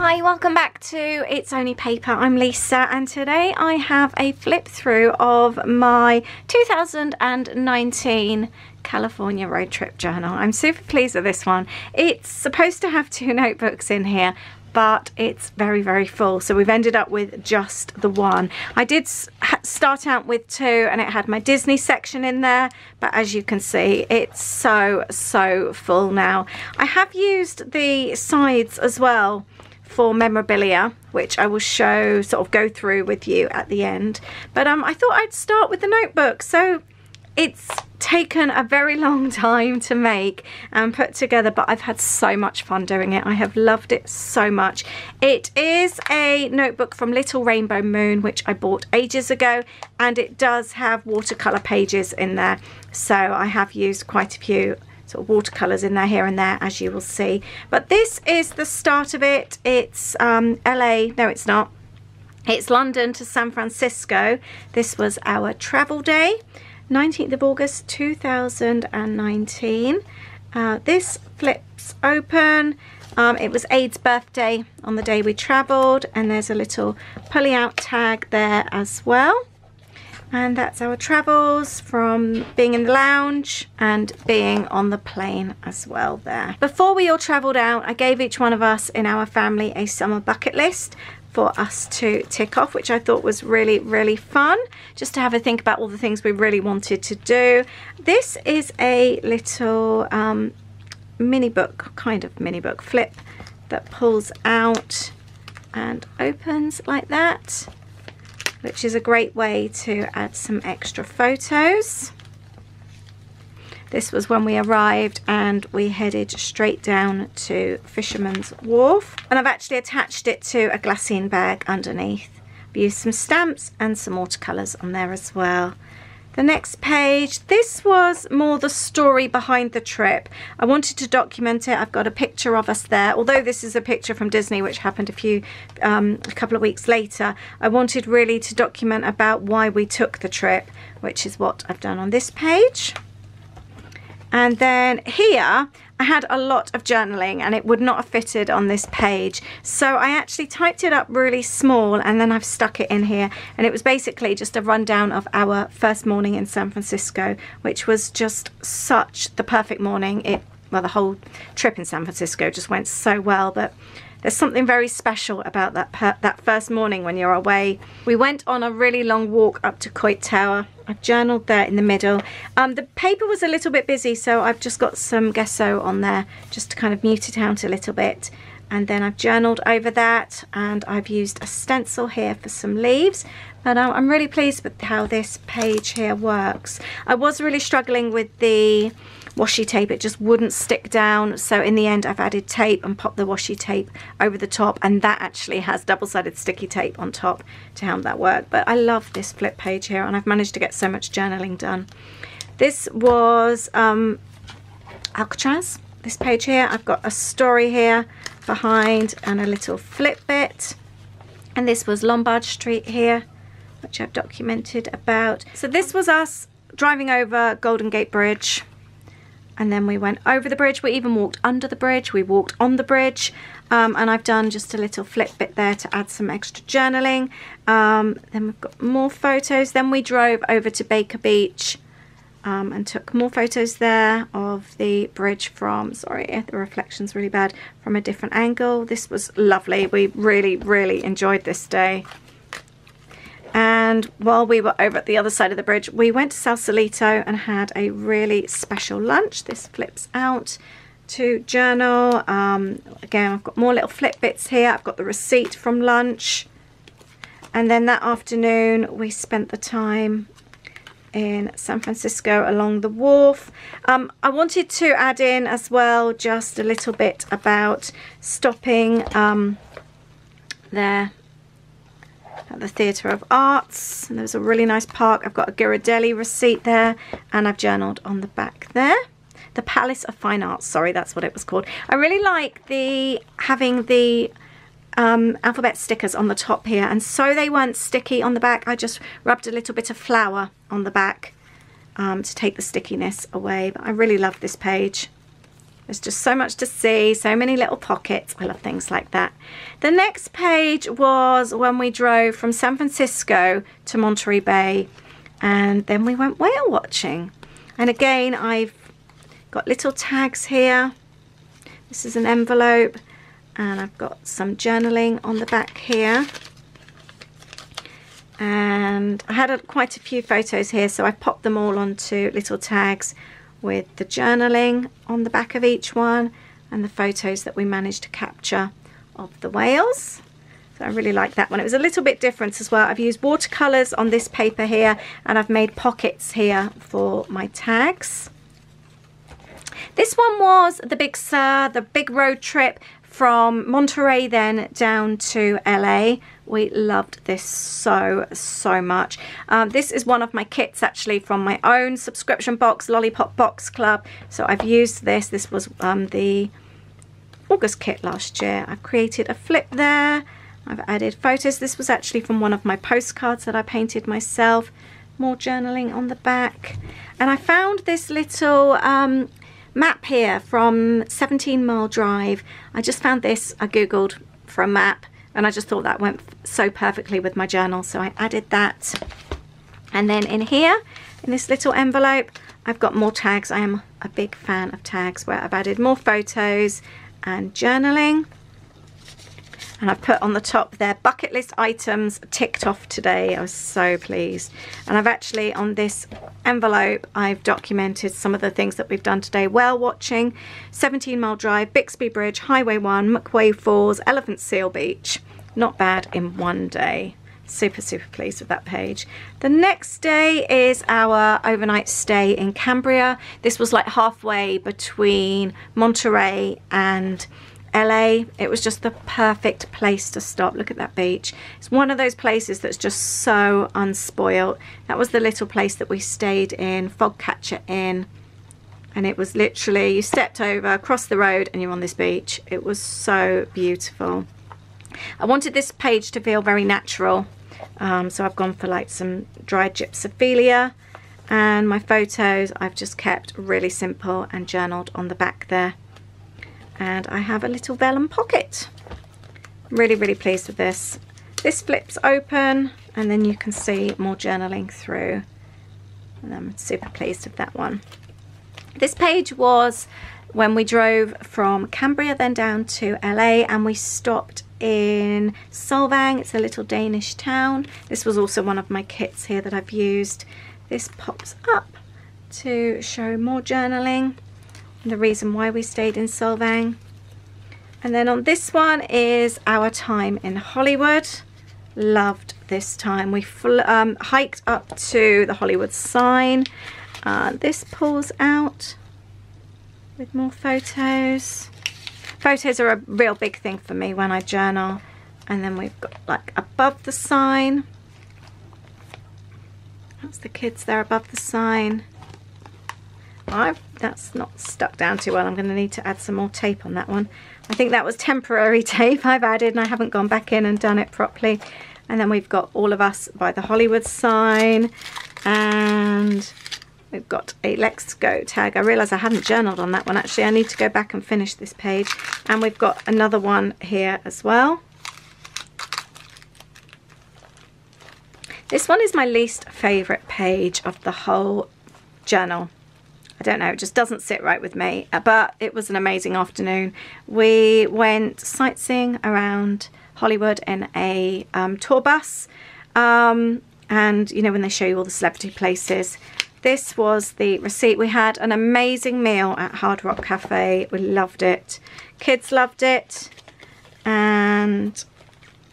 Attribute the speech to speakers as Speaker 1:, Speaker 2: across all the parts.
Speaker 1: Hi, welcome back to It's Only Paper. I'm Lisa and today I have a flip through of my 2019 California road trip journal. I'm super pleased with this one. It's supposed to have 2 notebooks in here, but it's very, very full. So we've ended up with just the one. I did start out with 2 and it had my Disney section in there, but as you can see, it's so full now. I have used the sides as well for memorabilia, which I will show, sort of go through with you at the end. But I thought I'd start with the notebook. So it's taken a very long time to make and put together, but I've had so much fun doing it. I have loved it so much. It is a notebook from Little Rainbow Moon, which I bought ages ago, and it does have watercolor pages in there. So I have used quite a few sort of watercolors in there here and there, as you will see. But this is the start of it. It's LA, no it's not, it's London to San Francisco. This was our travel day, 19th of August 2019. This flips open. It was Aid's birthday on the day we traveled, and there's a little pulley out tag there as well. And that's our travels from being in the lounge and being on the plane as well there. Before we all travelled out, I gave each one of us in our family a summer bucket list for us to tick off, which I thought was really, really fun, just to have a think about all the things we really wanted to do. This is a little mini book, kind of mini book flip that pulls out and opens like that, which is a great way to add some extra photos. This was when we arrived and we headed straight down to Fisherman's Wharf, and I've actually attached it to a glassine bag underneath. I've used some stamps and some watercolors on there as well. The next page, this was more the story behind the trip. I wanted to document it. I've got a picture of us there. Although this is a picture from Disney, which happened a couple of weeks later, I wanted really to document about why we took the trip, which is what I've done on this page. And then here, I had a lot of journaling and it would not have fitted on this page. So I actually typed it up really small and then I've stuck it in here. And it was basically just a rundown of our first morning in San Francisco, which was just such the perfect morning. Well, the whole trip in San Francisco just went so well, but there's something very special about that first morning when you're away. We went on a really long walk up to Quidco. I've journaled there in the middle. The paper was a little bit busy, so I've just got some gesso on there just to kind of mute it out a little bit. And then I've journaled over that, and I've used a stencil here for some leaves. But I'm really pleased with how this page here works. I was really struggling with the washi tape. It just wouldn't stick down, so in the end I've added tape and popped the washi tape over the top, and that actually has double-sided sticky tape on top to help that work. But I love this flip page here, and I've managed to get so much journaling done. This was Alcatraz. This page here, I've got a story here behind and a little flip bit, and this was Lombard Street here, which I've documented about. So this was us driving over Golden Gate Bridge, and then we went over the bridge. We even walked under the bridge. We walked on the bridge. And I've done just a little flip bit there to add some extra journaling. Then we've got more photos. Then we drove over to Baker Beach and took more photos there of the bridge from, sorry, the reflection's really bad, from a different angle. This was lovely. We really, really enjoyed this day. And while we were over at the other side of the bridge, we went to Sausalito and had a really special lunch. This flips out to journal. Again, I've got more little flip bits here. I've got the receipt from lunch. And then that afternoon, we spent the time in San Francisco along the wharf. I wanted to add in as well just a little bit about stopping there at the Theatre of Arts, and there's a really nice park. I've got a Ghirardelli receipt there, and I've journaled on the back there. The Palace of Fine Arts, sorry, that's what it was called. I really like having the alphabet stickers on the top here, and so they weren't sticky on the back, I just rubbed a little bit of flour on the back to take the stickiness away. But I really love this page. There's just so much to see, so many little pockets. I love things like that. The next page was when we drove from San Francisco to Monterey Bay, and then we went whale watching. And again, I've got little tags here. This is an envelope, and I've got some journaling on the back here. And I had quite a few photos here, so I popped them all onto little tags with the journaling on the back of each one and the photos that we managed to capture of the whales. So I really like that one. It was a little bit different as well. I've used watercolors on this paper here, and I've made pockets here for my tags. This one was the Big Sur, the big road trip from Monterey then down to LA. We loved this so much. This is one of my kits actually from my own subscription box, Lollipop Box Club. So I've used this. This was the August kit last year. I've created a flip there. I've added photos. This was actually from one of my postcards that I painted myself. More journaling on the back. And I found this little map here from 17 Mile Drive. I just found this. I googled for a map, and I just thought that went so perfectly with my journal, so I added that. And then in here, in this little envelope, I've got more tags. I am a big fan of tags, where I've added more photos and journaling. And I've put on the top there, bucket list items ticked off today. I was so pleased. And I've actually, on this envelope, I've documented some of the things that we've done today. Whale watching, 17 Mile Drive, Bixby Bridge, Highway 1, McWay Falls, Elephant Seal Beach. Not bad in one day. Super pleased with that page. The next day is our overnight stay in Cambria. This was like halfway between Monterey and LA. It was just the perfect place to stop. Look at that beach. It's one of those places that's just so unspoiled. That was the little place that we stayed in, Fogcatcher Inn, and it was literally, you stepped over, across the road, and you're on this beach. It was so beautiful. I wanted this page to feel very natural, so I've gone for like some dried gypsophilia, and my photos I've just kept really simple and journaled on the back there. And I have a little vellum pocket. Really pleased with this. This flips open, and then you can see more journaling through, and I'm super pleased with that one. This page was when we drove from Cambria then down to LA, and we stopped in Solvang. It's a little Danish town. This was also one of my kits here that I've used. This pops up to show more journaling, the reason why we stayed in Solvang. And then on this one is our time in Hollywood. Loved this time. We hiked up to the Hollywood sign. This pulls out with more photos. Photos are a real big thing for me when I journal. And then we've got like above the sign. That's the kids there above the sign. That's not stuck down too well. I'm going to need to add some more tape on that one. I think that was temporary tape I've added, and I haven't gone back in and done it properly. And then we've got all of us by the Hollywood sign, and we've got a Let's Go tag. I realise I hadn't journaled on that one actually. I need to go back and finish this page. And we've got another one here as well. This one is my least favourite page of the whole journal. I don't know, it just doesn't sit right with me, but it was an amazing afternoon. We went sightseeing around Hollywood in a tour bus, and you know when they show you all the celebrity places. This was the receipt. We had an amazing meal at Hard Rock Cafe. We loved it. Kids loved it, and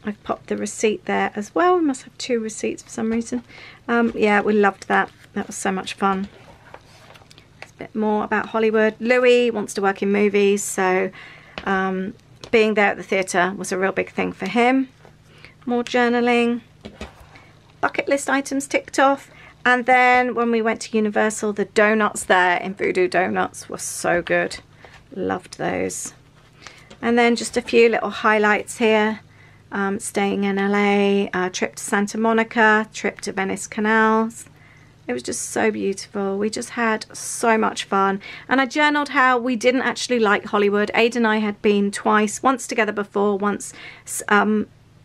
Speaker 1: I've popped the receipt there as well. We must have 2 receipts for some reason. Yeah, we loved that. That was so much fun. Bit more about Hollywood. Louis wants to work in movies, so being there at the theatre was a real big thing for him. More journaling. Bucket list items ticked off. And then when we went to Universal, the donuts there in Voodoo Donuts were so good. Loved those. And then just a few little highlights here. Staying in LA, trip to Santa Monica, trip to Venice Canals. It was just so beautiful. We just had so much fun. And I journaled how we didn't actually like Hollywood. Ada and I had been twice, once together before, once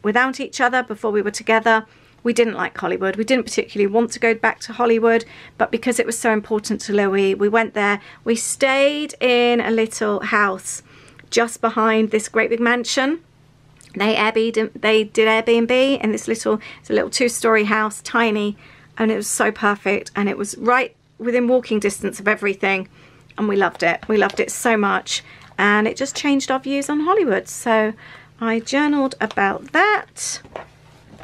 Speaker 1: without each other before we were together. We didn't like Hollywood. We didn't particularly want to go back to Hollywood, but because it was so important to Louis, we went there. We stayed in a little house just behind this great big mansion. They did Airbnb in this little, it's a little 2-story house, tiny, and it was so perfect, and it was right within walking distance of everything, and we loved it. We loved it so much, and it just changed our views on Hollywood. So I journaled about that.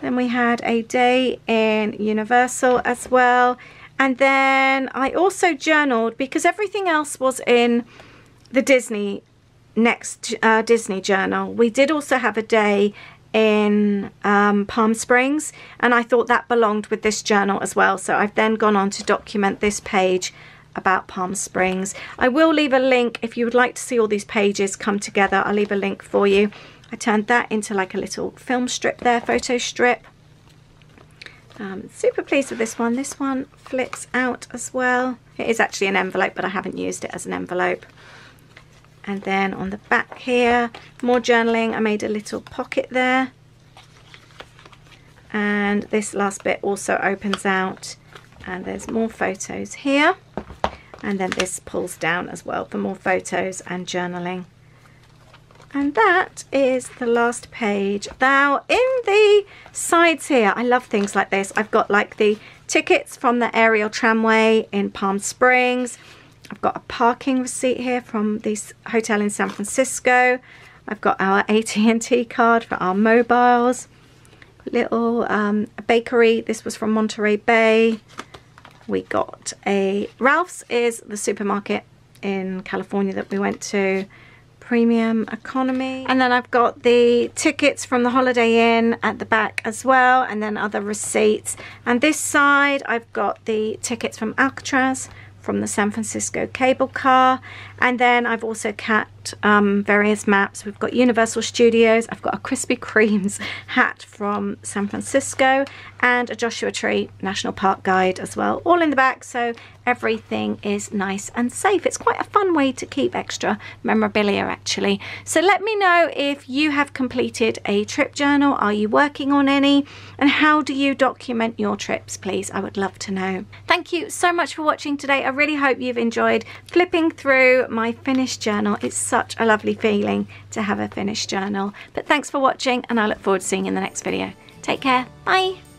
Speaker 1: Then we had a day in Universal as well, and then I also journaled because everything else was in the Disney journal. We did also have a day in Palm Springs, and I thought that belonged with this journal as well, so I've then gone on to document this page about Palm Springs. I will leave a link if you would like to see all these pages come together. I'll leave a link for you. I turned that into like a little film strip there, photo strip. Super pleased with this one. This one flips out as well. It is actually an envelope, but I haven't used it as an envelope. And then on the back here, more journaling. I made a little pocket there. And this last bit also opens out. And there's more photos here. And then this pulls down as well for more photos and journaling. And that is the last page. Now, in the sides here, I love things like this. I've got like the tickets from the aerial tramway in Palm Springs. I've got a parking receipt here from this hotel in San Francisco. I've got our AT&T card for our mobiles. Little bakery. This was from Monterey Bay. We got a Ralph's is the supermarket in California that we went to. Premium economy. And then I've got the tickets from the Holiday Inn at the back as well, and then other receipts. And this side I've got the tickets from Alcatraz, from the San Francisco cable car, and then I've also kept various maps. We've got Universal Studios, I've got a Krispy Kreme's hat from San Francisco, and a Joshua Tree National Park guide as well, all in the back, so everything is nice and safe. It's quite a fun way to keep extra memorabilia actually. So let me know if you have completed a trip journal. Are you working on any? And how do you document your trips, please? I would love to know. Thank you so much for watching today. I really hope you've enjoyed flipping through my finished journal. It's such a lovely feeling to have a finished journal. But thanks for watching, and I look forward to seeing you in the next video. Take care. Bye.